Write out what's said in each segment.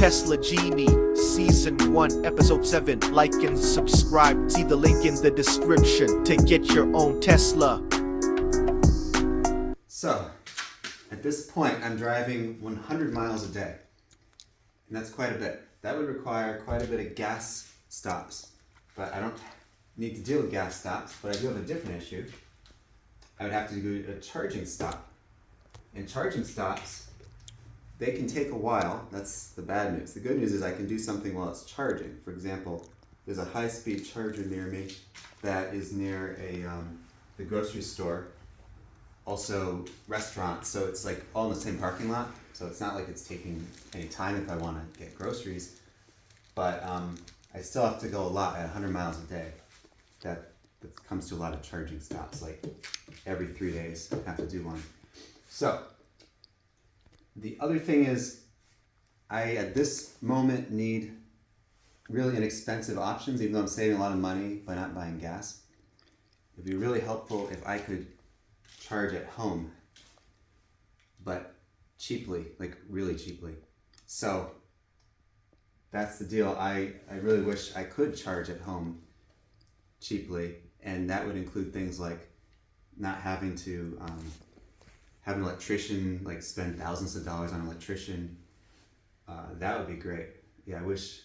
Tesla Genie, Season 1, Episode 7. Like and subscribe. See the link in the description to get your own Tesla. So, at this point, I'm driving 100 miles a day. And that's quite a bit. That would require quite a bit of gas stops. But I don't need to deal with gas stops, but I do have a different issue. I would have to do a charging stop. And charging stops, they can take a while. That's the bad news. The good news is I can do something while it's charging. For example, there's a high-speed charger near me that is near the grocery store, also restaurants. So it's like all in the same parking lot. So it's not like it's taking any time if I want to get groceries. But I still have to go a lot at 100 miles a day. That comes to a lot of charging stops, like every 3 days I have to do one. So, the other thing is, I at this moment need really inexpensive options, even though I'm saving a lot of money by not buying gas. It'd be really helpful if I could charge at home, but cheaply, like really cheaply. So, that's the deal. I really wish I could charge at home cheaply, and that would include things like not having to have an electrician, like spend thousands of dollars on an electrician. That would be great. Yeah, I wish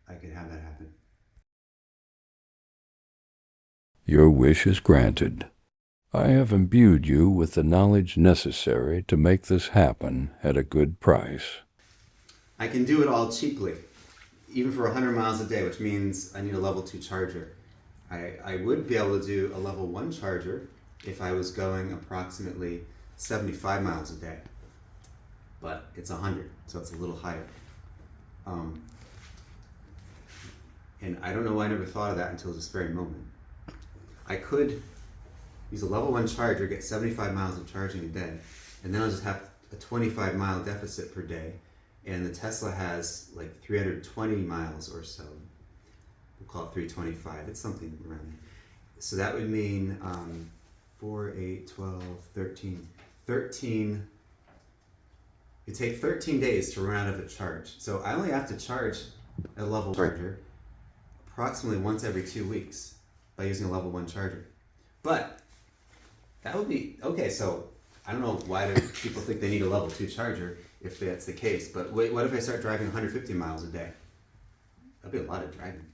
I could have that happen. Your wish is granted. I have imbued you with the knowledge necessary to make this happen at a good price. I can do it all cheaply, even for 100 miles a day, which means I need a level 2 charger. I would be able to do a level 1 charger if I was going approximately 75 miles a day, but it's 100, so it's a little higher. And I don't know why I never thought of that until this very moment. I could use a level 1 charger, get 75 miles of charging a day, and then I'll just have a 25-mile deficit per day, and the Tesla has like 320 miles or so. We'll call it 325. It's something around there. So that would mean 4, 8, 12, 13. 13. It take 13 days to run out of a charge. So I only have to charge a level charger approximately once every 2 weeks by using a level 1 charger. But that would be, okay, so I don't know why do people think they need a level 2 charger if that's the case, but wait, what if I start driving 150 miles a day? That'd be a lot of driving,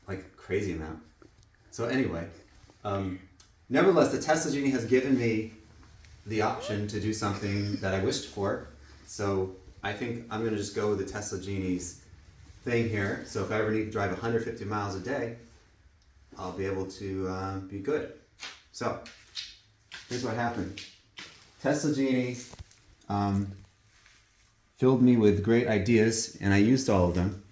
like a crazy amount. So anyway, nevertheless, the Tesla Genie has given me the option to do something that I wished for. So I think I'm gonna just go with the Tesla Genie's thing here. So if I ever need to drive 150 miles a day, I'll be able to be good. So here's what happened. Tesla Genie filled me with great ideas, and I used all of them.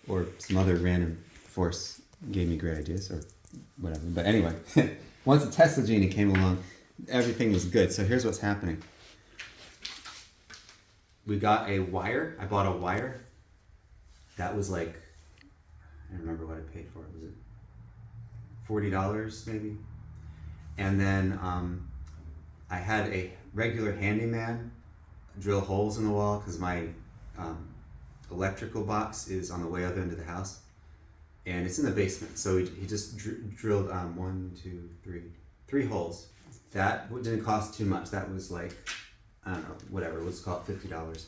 Or some other random force gave me great ideas, or whatever. But anyway, once the Tesla Genie came along, everything was good. So here's what's happening. We got a wire. I bought a wire. That was like, I don't remember what I paid for it. Was it $40 maybe? And then I had a regular handyman drill holes in the wall because my electrical box is on the way other end of the house, and it's in the basement. So he just drilled 3 holes. That didn't cost too much. That was like, I don't know, whatever, let's call it $50.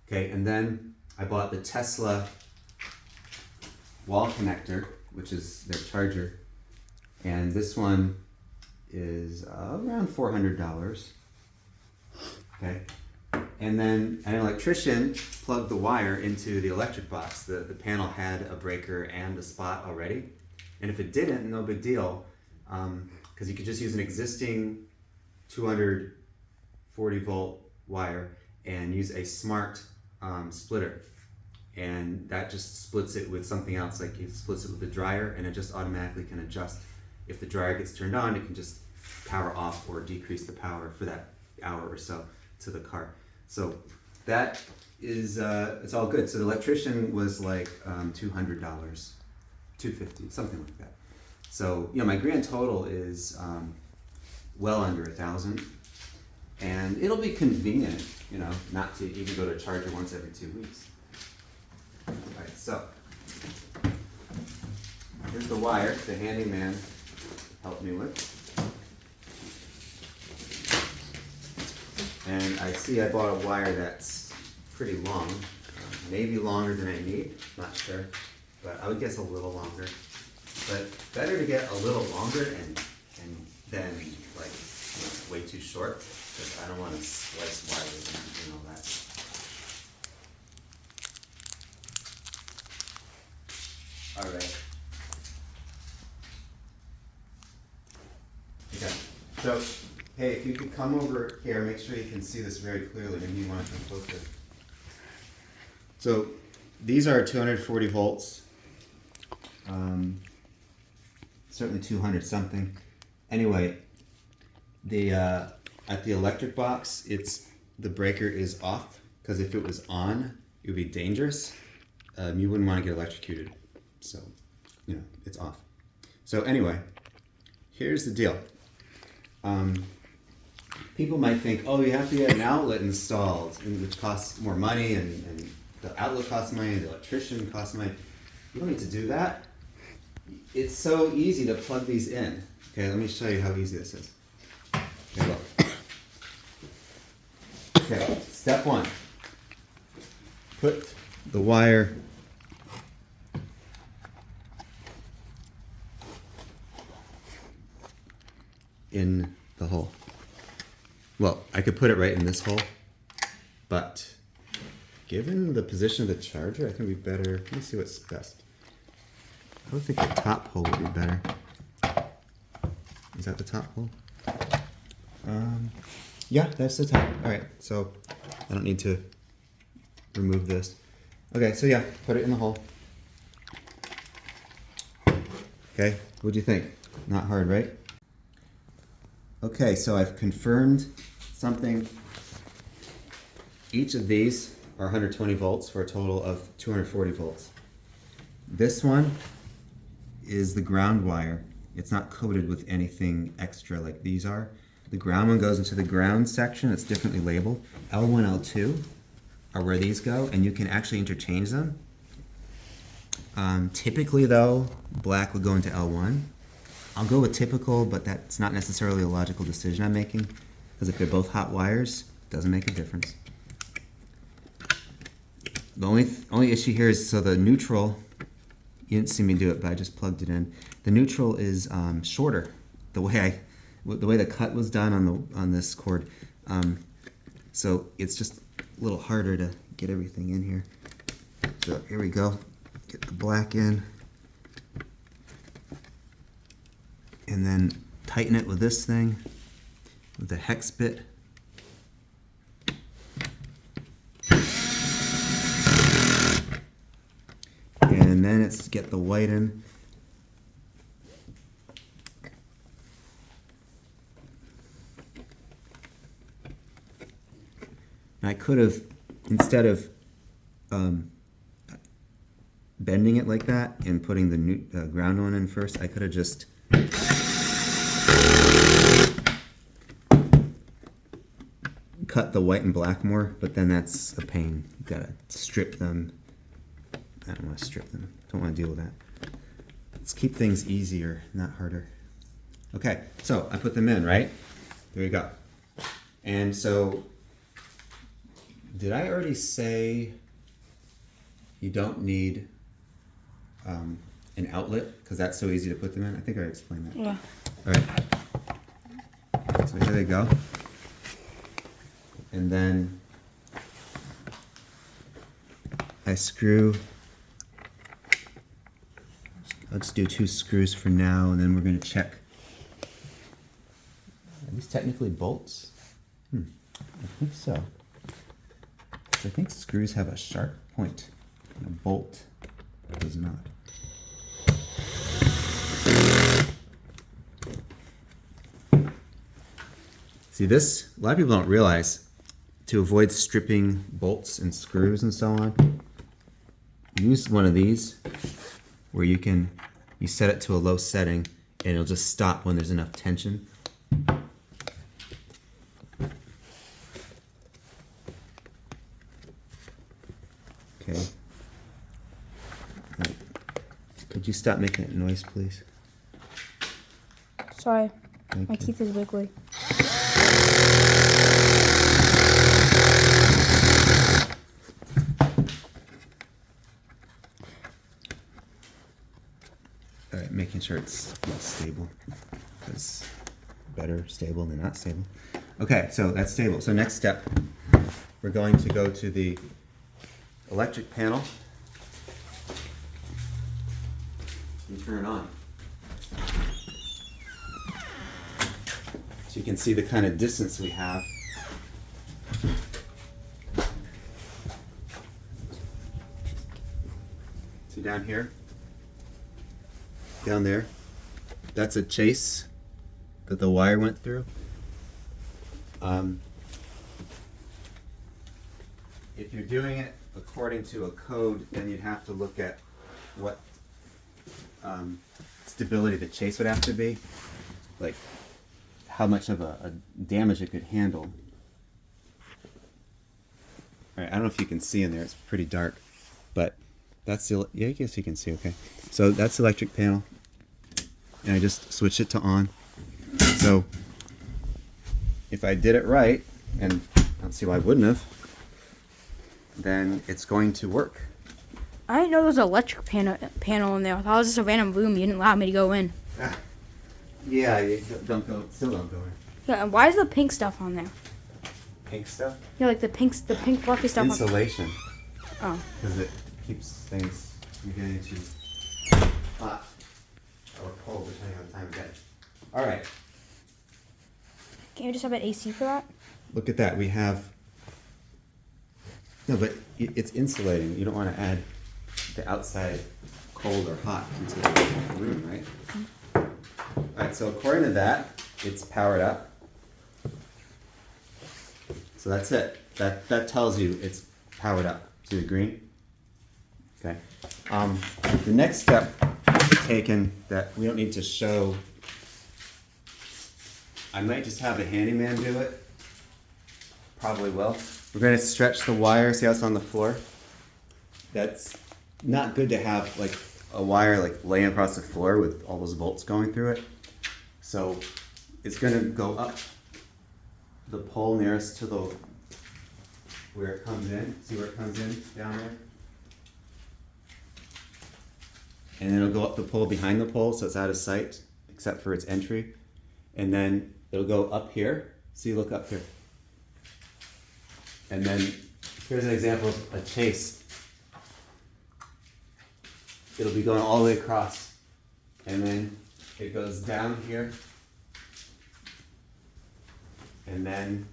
Okay, and then I bought the Tesla wall connector, which is their charger, and this one is around $400. Okay. And then an electrician plugged the wire into the electric box. The panel had a breaker and a spot already. And if it didn't, no big deal, because you could just use an existing 240 volt wire and use a smart splitter. And that just splits it with something else, like it splits it with the dryer, and it just automatically can adjust. If the dryer gets turned on, it can just power off or decrease the power for that hour or so to the car. So that is, it's all good. So the electrician was like $200, $250, something like that. So, you know, my grand total is well under $1,000, and it'll be convenient. you know, not to even go to a charger once every 2 weeks. Alright, so here's the wire the handyman helped me with. And I see I bought a wire that's pretty long, maybe longer than I need, not sure, but I would guess a little longer. But better to get a little longer and than like, you know, way too short, because I don't want to slice wires and all that. All right. Okay. So, hey, if you could come over here, make sure you can see this very clearly. Maybe you want to come closer. So, these are 240 volts. Certainly 200 something. Anyway, the at the electric box, the breaker is off, because if it was on, it would be dangerous. You wouldn't want to get electrocuted. So, you know, it's off. So anyway, here's the deal. People might think, oh, you have to get an outlet installed, which costs more money, and the outlet costs money, the electrician costs money. You don't need to do that. It's so easy to plug these in. Okay, let me show you how easy this is. Okay, look. Okay, step one. Put the wire in the hole. Well, I could put it right in this hole, but given the position of the charger, I think it'd be better. Let me see what's best. I would think the top hole would be better. Is that the top hole? Yeah, that's the top. All right, so I don't need to remove this. Okay, so yeah, put it in the hole. Okay, what do you think? Not hard, right? Okay, so I've confirmed something. Each of these are 120 volts for a total of 240 volts. This one is the ground wire. It's not coated with anything extra like these are. The ground one goes into the ground section. It's differently labeled. L1, L2 are where these go, and you can actually interchange them. Typically though, black would go into L1. I'll go with typical, but that's not necessarily a logical decision I'm making, because if they're both hot wires, it doesn't make a difference. The only issue here is, so the neutral, you didn't see me do it, but I just plugged it in. The neutral is shorter. The way the cut was done on this cord, so it's just a little harder to get everything in here. So here we go. Get the black in, and then tighten it with this thing, with the hex bit. And then it's get the white in. And I could have, instead of bending it like that and putting the ground one in first, I could have just cut the white and black more, but then that's a pain. You gotta strip them. I don't want to strip them. Don't want to deal with that. Let's keep things easier, not harder. Okay, so I put them in, right? There you go. And so, did I already say you don't need an outlet, because that's so easy to put them in? I think I explained that. Yeah. All right. So here they go. And then I screw. I'll just do 2 screws for now, and then we're going to check. Are these technically bolts? I think so. I think screws have a sharp point, and a bolt does not. See this? A lot of people don't realize, to avoid stripping bolts and screws and so on, use one of these where you set it to a low setting and it'll just stop when there's enough tension. Okay. Could you stop making that noise, please? Sorry, Thank my you. teeth is wiggly. All right, making sure it's not stable. Because better stable than not stable. Okay, so that's stable. So next step, we're going to go to the electric panel and turn it on. So you can see the kind of distance we have. See down here? Down there? That's a chase that the wire went through. If you're doing it according to a code, then you'd have to look at what stability the chase would have to be, like how much of a damage it could handle. All right, I don't know if you can see in there; it's pretty dark, but that's the yeah. I guess you can see. Okay, so that's the electric panel, and I just switched it to on. So if I did it right, and I don't see why I wouldn't have, then it's going to work. I didn't know there was an electric panel in there. I thought it was just a random room. You didn't allow me to go in. Yeah, you don't go. Still don't go in. Yeah, and why is the pink stuff on there? Pink stuff. Yeah, like the pink fluffy stuff. Insulation, Oh. because it keeps things from getting too hot or cold depending on the time of day. All right, Can't you just have an AC for that? look at that. We have no, but it's insulating. You don't want to add the outside cold or hot into the room, right? All right. So according to that, it's powered up. So that's it. That tells you it's powered up. See the green? Okay. The next step taken that we don't need to show. I might just have a handyman do it. Probably will. We're going to stretch the wire. See how it's on the floor? That's not good to have like a wire like laying across the floor with all those bolts going through it. So it's going to go up the pole nearest to the where it comes in. See where it comes in down there? And then it'll go up the pole behind the pole so it's out of sight except for its entry. And then it'll go up here. See, look up here. And then here's an example of a chase. It'll be going all the way across. And then it goes down here. And then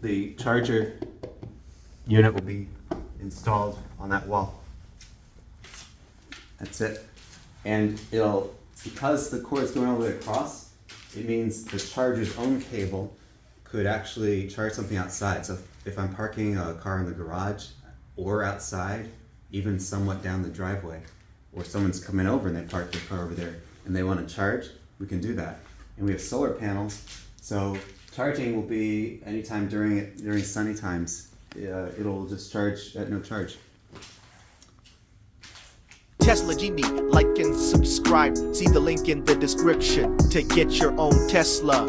the charger unit will be installed on that wall. That's it. And it'll, because the cord is going all the way across, it means the charger's own cable could actually charge something outside. So if I'm parking a car in the garage or outside, even somewhat down the driveway, or someone's coming over and they park their car over there and they want to charge, we can do that. And we have solar panels, so charging will be anytime during sunny times. It'll just charge at no charge. Tesla Genie, like and subscribe. See the link in the description to get your own Tesla.